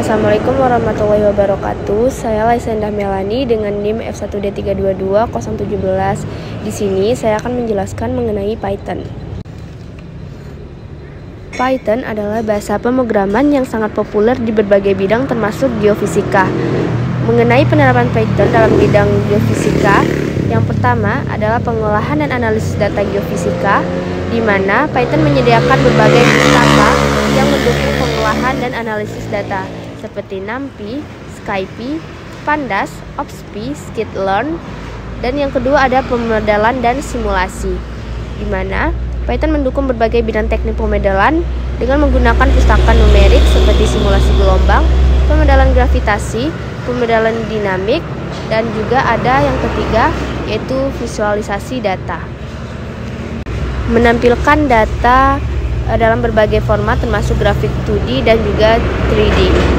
Assalamualaikum warahmatullahi wabarakatuh. Saya Laisendah Melani dengan NIM F1D322-017. Di sini saya akan menjelaskan mengenai Python. Python adalah bahasa pemrograman yang sangat populer di berbagai bidang termasuk geofisika. Mengenai penerapan Python dalam bidang geofisika, yang pertama adalah pengolahan dan analisis data geofisika, di mana Python menyediakan berbagai pustaka yang mendukung pengolahan dan analisis data seperti NumPy, SciPy, Pandas, OpsPy, Scikit-learn, dan yang kedua ada pemodelan dan simulasi, di mana Python mendukung berbagai bidang teknik pemodelan dengan menggunakan pustaka numerik seperti simulasi gelombang, pemodelan gravitasi, pemodelan dinamik, dan juga ada yang ketiga yaitu visualisasi data. Menampilkan data dalam berbagai format termasuk grafik 2D dan juga 3D.